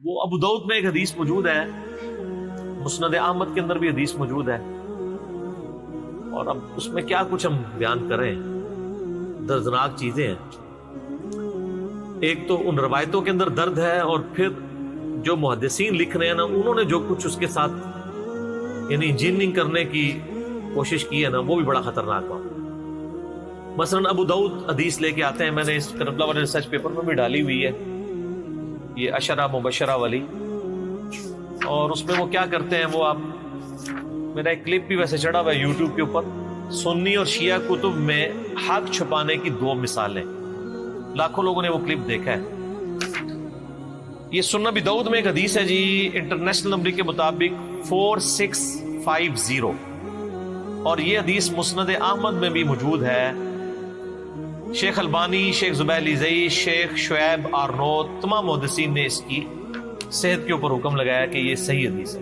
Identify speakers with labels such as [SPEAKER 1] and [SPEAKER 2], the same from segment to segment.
[SPEAKER 1] وہ ابو داؤد میں ایک حدیث موجود ہے، مسند احمد کے اندر بھی حدیث موجود ہے، اور اب اس میں کیا کچھ ہم بیان کریں، دردناک چیزیں ہیں۔ ایک تو ان روایتوں کے اندر درد ہے، اور پھر جو محدثین لکھ رہے ہیں نا، انہوں نے جو کچھ اس کے ساتھ یعنی انجینئرنگ کرنے کی کوشش کی ہے نا، وہ بھی بڑا خطرناک ہوا۔ مثلا ابو داؤد حدیث لے کے آتے ہیں، میں نے اس کربلا والے ریسرچ پیپر میں بھی ڈالی ہوئی ہے، یہ عشرہ مبشرہ والی، اور اس میں وہ کیا کرتے ہیں، وہ آپ میرا ایک کلپ بھی ویسے چڑھا ہوا ہے یوٹیوب کے اوپر، سنی اور شیعہ کتب میں حق چھپانے کی 2 مثالیں، لاکھوں لوگوں نے وہ کلپ دیکھا ہے۔ یہ سنن ابی داؤد میں ایک حدیث ہے جی، انٹرنیشنل نمبر کے مطابق 4650، اور یہ حدیث مسند احمد میں بھی موجود ہے۔ شیخ البانی، شیخ زبیلی زئی، شیخ شعیب آرنوت، تمام محدثین نے اس کی صحت کے اوپر حکم لگایا کہ یہ صحیح حدیث ہے۔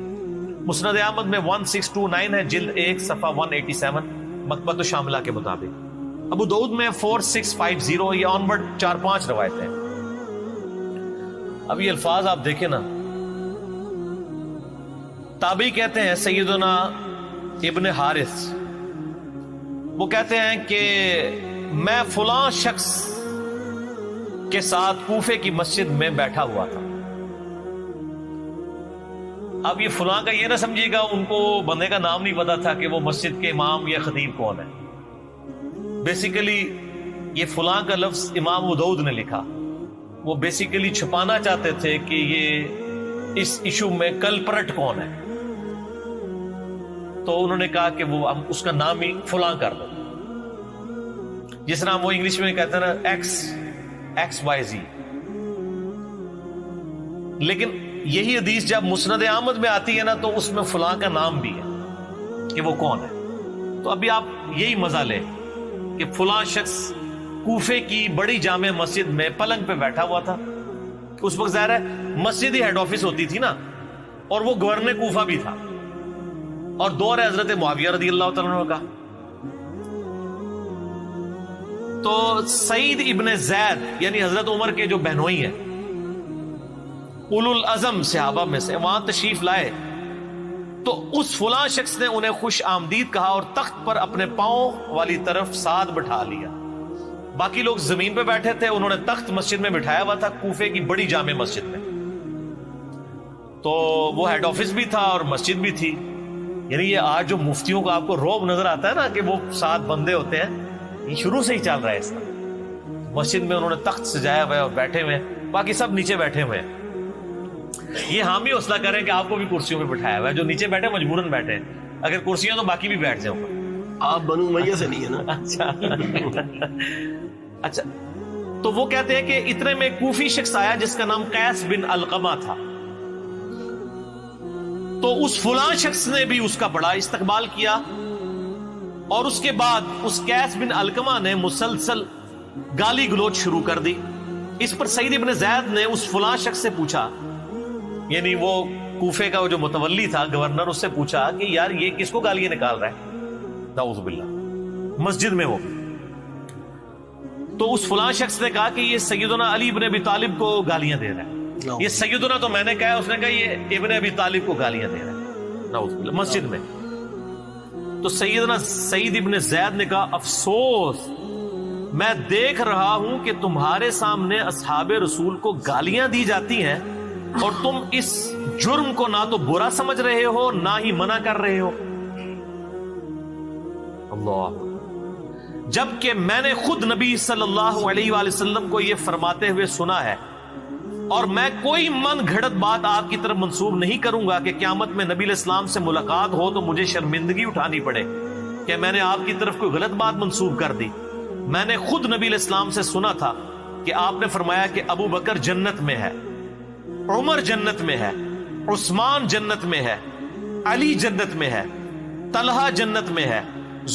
[SPEAKER 1] مسند احمد میں 1629 ہے، جلد 1 صفحہ 187 مکتبۃ الشاملہ کے مطابق۔ ابو داؤد میں 4650، یہ آن ورڈ 4-5 روایتیں ہیں۔ اب یہ الفاظ آپ دیکھیں نا، تابعی کہتے ہیں سیدنا ابن حارث، وہ کہتے ہیں کہ میں فلاں شخص کے ساتھ کوفے کی مسجد میں بیٹھا ہوا تھا۔ اب یہ فلاں کا یہ نہ سمجھیے گا ان کو بندے کا نام نہیں پتا تھا کہ وہ مسجد کے امام یا خطیب کون ہے۔ بیسیکلی یہ فلاں کا لفظ امام ابو داؤد نے لکھا، وہ بیسیکلی چھپانا چاہتے تھے کہ یہ اس ایشو میں کلپرٹ کون ہے، تو انہوں نے کہا کہ وہ ہم اس کا نام ہی فلاں کر دو، جس طرح وہ انگلش میں کہتے ہیں نا XYZ۔ لیکن یہی حدیث جب مسند احمد میں آتی ہے نا، تو اس میں فلاں کا نام بھی ہے کہ وہ کون ہے۔ تو ابھی آپ یہی مزہ لیں کہ فلاں شخص کوفے کی بڑی جامع مسجد میں پلنگ پہ بیٹھا ہوا تھا۔ اس وقت ظاہر ہے مسجد ہی ہیڈ آفس ہوتی تھی نا، اور وہ گورنر کوفہ بھی تھا، اور دور ہے حضرت معاویہ رضی اللہ تعالیٰ عنہ کا۔ تو سعید ابن زید یعنی حضرت عمر کے جو بہنوئی ہیں، اولو العزم صحابہ میں سے، وہاں تشریف لائے، تو اس فلاں شخص نے انہیں خوش آمدید کہا اور تخت پر اپنے پاؤں والی طرف ساتھ بٹھا لیا۔ باقی لوگ زمین پہ بیٹھے تھے، انہوں نے تخت مسجد میں بٹھایا ہوا تھا، کوفے کی بڑی جامع مسجد میں۔ تو وہ ہیڈ آفس بھی تھا اور مسجد بھی تھی۔ یعنی یہ آج جو مفتیوں کا آپ کو روب نظر آتا ہے نا کہ وہ 7 بندے ہوتے ہیں، یہ شروع سے ہی چل رہا ہے اس طرح۔ مسجد میں انہوں نے تخت سجایا ہوا ہے اور بیٹھے ہوئے ہیں، باقی سب نیچے بیٹھے ہوئے ہیں۔ یہ ہم ہی حوصلہ کریں کہ آپ کو بھی کرسیوں پہ بٹھایا ہوا ہے، جو نیچے بیٹھے مجبوراً بیٹھے ہیں، اگر کرسیاں تو باقی بھی بیٹھ جائیں اوپر۔
[SPEAKER 2] آپ بنو امیہ سے نہیں ہے نا۔
[SPEAKER 1] اچھا، تو وہ کہتے ہیں کہ اتنے میں کوفی شخص آیا جس کا نام قیس بن علقمہ تھا، تو اس فلاں شخص نے بھی اس کا بڑا استقبال کیا، اور اس کے بعد اس قیس بن علقمہ نے مسلسل گالی گلوچ شروع کر دی۔ اس پر سعید ابن زید نے اس فلاں شخص سے پوچھا، یعنی وہ کوفے کا جو متولی تھا گورنر، اس سے پوچھا کہ یار یہ کس کو گالیاں نکال رہا ہے، نعوذ باللہ، مسجد میں ہو۔ تو اس فلاں شخص نے کہا کہ یہ سیدنا علی ابن ابی طالب کو گالیاں دے رہا ہے۔ یہ سیدنا تو میں نے کہا، اس نے کہا یہ ابن ابی طالب کو گالیاں دے رہا ہے، نعوذ باللہ، مسجد میں۔ تو سیدنا سعید ابن زید نے کہا افسوس، میں دیکھ رہا ہوں کہ تمہارے سامنے اصحاب رسول کو گالیاں دی جاتی ہیں، اور تم اس جرم کو نہ تو برا سمجھ رہے ہو نہ ہی منع کر رہے ہو۔ اللہ، جبکہ میں نے خود نبی صلی اللہ علیہ وآلہ وسلم کو یہ فرماتے ہوئے سنا ہے، اور میں کوئی من گھڑت بات آپ کی طرف منسوب نہیں کروں گا کہ قیامت میں نبی علیہ السلام سے ملاقات ہو تو مجھے شرمندگی اٹھانی پڑے کہ میں نے آپ کی طرف کوئی غلط بات منسوب کر دی۔ میں نے خود نبی علیہ السلام سے سنا تھا کہ آپ نے فرمایا کہ ابو بکر جنت میں ہے، عمر جنت میں ہے، عثمان جنت میں ہے، علی جنت میں ہے، طلحہ جنت میں ہے،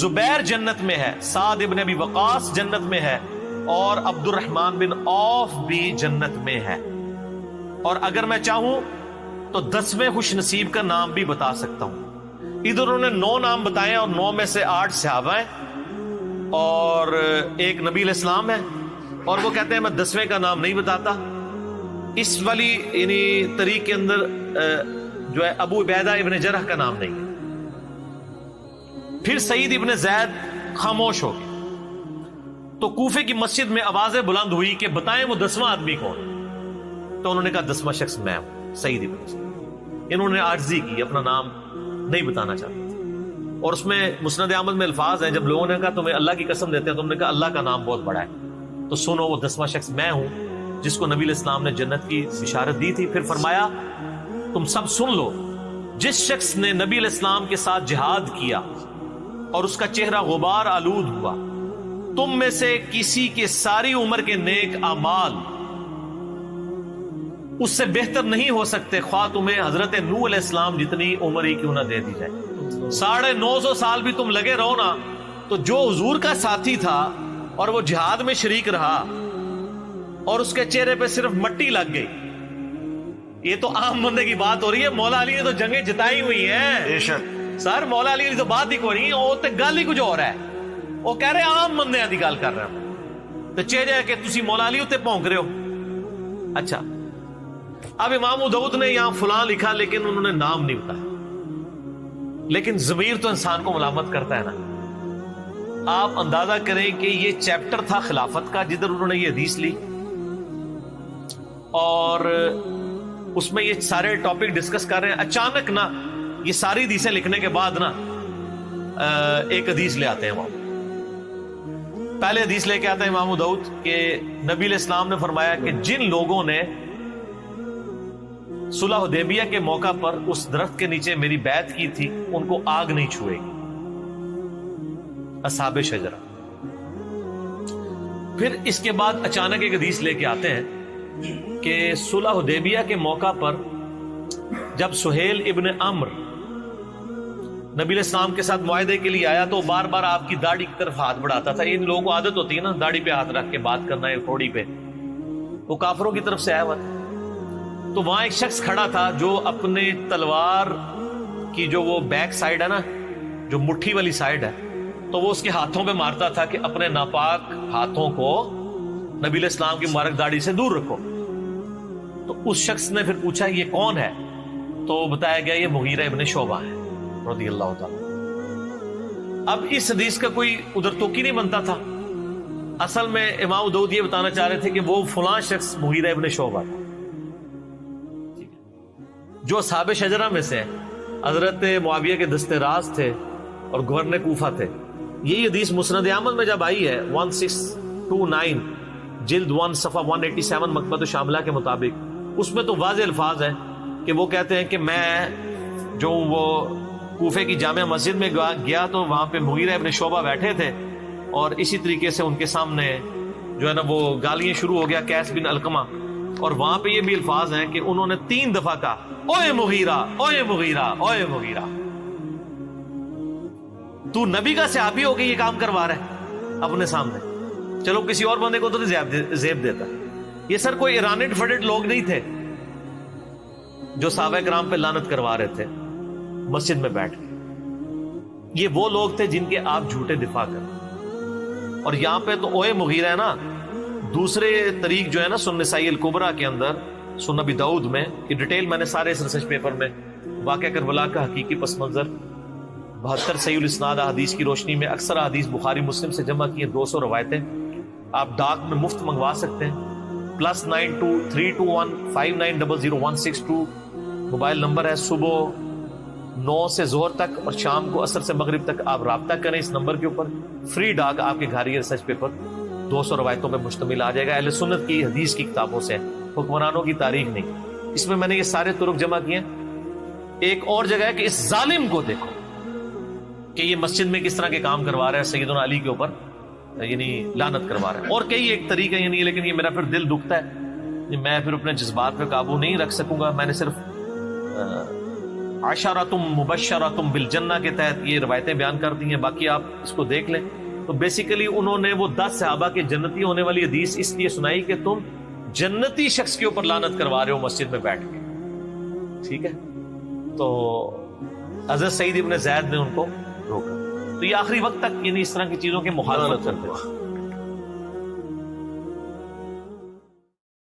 [SPEAKER 1] زبیر جنت میں ہے، سعد ابن ابی وقاص جنت میں ہے، اور عبد الرحمن بن عوف بھی جنت میں ہے، اور اگر میں چاہوں تو 10ویں خوش نصیب کا نام بھی بتا سکتا ہوں۔ ادھر انہوں نے 9 نام بتائے، اور 9 میں سے 8 صحابہ ہیں اور ایک نبی علیہ السلام ہے، اور وہ کہتے ہیں میں 10ویں کا نام نہیں بتاتا۔ اس والی یعنی طریق کے اندر جو ہے ابو عبیدہ ابن جرح کا نام نہیں ہے. پھر سعید ابن زید خاموش ہو گئے تو کوفے کی مسجد میں آوازیں بلند ہوئی کہ بتائیں وہ 10واں آدمی کون. تو انہوں نے کہا 10واں شخص میں ہوں، سعید ابن زید. انہوں نے عاجزی کی، اپنا نام نہیں بتانا چاہتے. اور اس میں مسند احمد میں الفاظ ہیں، جب لوگوں نے کہا تمہیں اللہ کی قسم دیتے ہیں، تم نے کہا اللہ کا نام بہت بڑا ہے. تو سنو وہ 10واں شخص میں ہوں جس کو نبی علیہ السلام نے جنت کی بشارت دی تھی. پھر فرمایا تم سب سن لو، جس شخص نے نبی علیہ السلام کے ساتھ جہاد کیا اور اس کا چہرہ غبار آلود ہوا، تم میں سے کسی کے ساری عمر کے نیک اعمال اس سے بہتر نہیں ہو سکتے، خواہ تمہیں حضرت نوح علیہ السلام جتنی عمر ہی کیوں نہ دے دی جائے. 950 سال بھی تم لگے رہو نا، تو جو حضور کا ساتھی تھا اور وہ جہاد میں شریک رہا اور اس کے چہرے پہ صرف مٹی لگ گئی، یہ تو عام بندے کی بات ہو رہی ہے. مولا علی نے تو جنگیں جتائی ہوئی ہیں
[SPEAKER 2] بے شک
[SPEAKER 1] سر، مولا علی تو بات ہی کوئی نہیں، وہ تو گل ہی کچھ اور ہے. وہ کہہ رہے عام بندے کی گل کر رہے ہیں، تو چہرے کہ تسی مولا علی اتنے پونک رہے ہو. اچھا، اب امام ابو داؤد نے یہاں فلاں لکھا لیکن انہوں نے نام نہیں بتایا. لیکن ضمیر تو انسان کو ملامت کرتا ہے نا. آپ اندازہ کریں کہ یہ چیپٹر تھا خلافت کا جدھر انہوں نے یہ حدیث لی، اور اس میں یہ سارے ٹاپک ڈسکس کر رہے ہیں. اچانک نا یہ ساری حدیثیں لکھنے کے بعد نا ایک حدیث لے آتے ہیں وہاں. پہلے حدیث لے کے آتا ہے امام ابو داؤد کہ نبی علیہ السلام نے فرمایا کہ جن لوگوں نے صلح حدیبیہ کے موقع پر اس درخت کے نیچے میری بیعت کی تھی ان کو آگ نہیں چھوئے گی، اصحاب شجرہ. پھر اس کے بعد اچانک ایک حدیث لے کے آتے ہیں کہ صلح حدیبیہ کے موقع پر جب سہیل ابن عمرو نبی علیہ السلام کے ساتھ معاہدے کے لیے آیا تو بار بار آپ کی داڑھی کی طرف ہاتھ بڑھاتا تھا. ان لوگوں کو عادت ہوتی ہے نا داڑھی پہ ہاتھ رکھ کے بات کرنا ہے کوڑی پہ، وہ کافروں کی طرف سے آیا ہوا تھا. تو وہاں ایک شخص کھڑا تھا جو اپنے تلوار کی جو وہ بیک سائڈ ہے نا، جو مٹھی والی سائڈ ہے، تو وہ اس کے ہاتھوں پہ مارتا تھا کہ اپنے ناپاک ہاتھوں کو نبی علیہ السلام کی مبارک داڑھی سے دور رکھو. تو اس شخص نے پھر پوچھا یہ کون ہے؟ تو بتایا گیا یہ مغیرہ ابن شعبہ ہے رضی اللہ تعالی. اب اس حدیث کا کوئی ادھر توقی نہیں بنتا تھا. اصل میں امام ابو داؤد یہ بتانا چاہ رہے تھے کہ وہ فلاں شخص مغیرہ ابن شعبہ تھا جو اصحاب شجرہ میں سے حضرت معاویہ کے دستے راز تھے اور گورنر کوفہ تھے. یہی حدیث مسند احمد میں جب آئی ہے 1629 جلد 1 صفحہ 187 مکتبۃ شاملہ کے مطابق، اس میں تو واضح الفاظ ہیں کہ وہ کہتے ہیں کہ میں جو وہ کوفے کی جامع مسجد میں گیا تو وہاں پہ مغیرہ ابن شعبہ بیٹھے تھے اور اسی طریقے سے ان کے سامنے جو ہے نا وہ گالیاں شروع ہو گیا قیس بن علقمہ. اور وہاں پہ یہ بھی الفاظ ہیں کہ انہوں نے 3 دفعہ کہا اوئے مغیرہ اوئے مغیرہ اوئے مغیرہ. تو نبی کا صحابی ہو کے یہ کام کروا رہا ہے اپنے سامنے. چلو کسی اور بندے کو تو زیب دیتا. یہ سر کوئی ایرانڈ فڈڈ لوگ نہیں تھے جو صحابہ کرام پہ لعنت کروا رہے تھے مسجد میں بیٹھ کے. یہ وہ لوگ تھے جن کے آپ جھوٹے دفاع کر. اور یہاں پہ تو اوئے مغیرہ ہے نا. دوسرے طریق جو ہے نا سنن نسائی الکبریٰ کے اندر سنن ابی داؤد میں یہ ڈیٹیل میں نے سارے اس ریسرچ پیپر میں واقعہ کربلا کا حقیقی پس منظر 72 صحیح الاسناد احادیث کی روشنی میں اکثر احادیث بخاری مسلم سے جمع کی ہیں. 200 روایتیں آپ ڈاک میں مفت منگوا سکتے ہیں. +923215900162 موبائل نمبر ہے. صبح 9 سے ظہر تک اور شام کو عصر سے مغرب تک آپ رابطہ کریں اس نمبر کے اوپر. فری ڈاک آپ کے گھر یہ ریسرچ پیپر 200 روایتوں پہ مشتمل آ جائے گا. اہل سنت کی حدیث کی کتابوں سے، حکمرانوں کی تاریخ نہیں. اس میں میں نے یہ سارے طرق جمع کیے. ایک اور جگہ ہے کہ اس ظالم کو دیکھو کہ یہ مسجد میں کس طرح کے کام کروا رہا ہے، سیدنا علی کے اوپر یعنی لعنت کروا رہا ہے. اور کئی ایک طریقہ یعنی، لیکن یہ میرا پھر دل دکھتا ہے، میں پھر اپنے جذبات پہ قابو نہیں رکھ سکوں گا. میں نے صرف عشرۃ مبشرۃ بالجنہ کے تحت یہ روایتیں بیان کر دی ہیں. باقی آپ اس کو دیکھ لیں. تو بیسیکلی انہوں نے وہ 10 صحابہ کے جنتی ہونے والی حدیث اس لیے سنائی کہ تم جنتی شخص کے اوپر لعنت کروا رہے ہو مسجد میں بیٹھ کے. ٹھیک ہے، تو حضرت سعید ابن زید نے ان کو روکا. تو یہ آخری وقت تک یعنی اس طرح کی چیزوں کے مخالفت کرتے ہیں.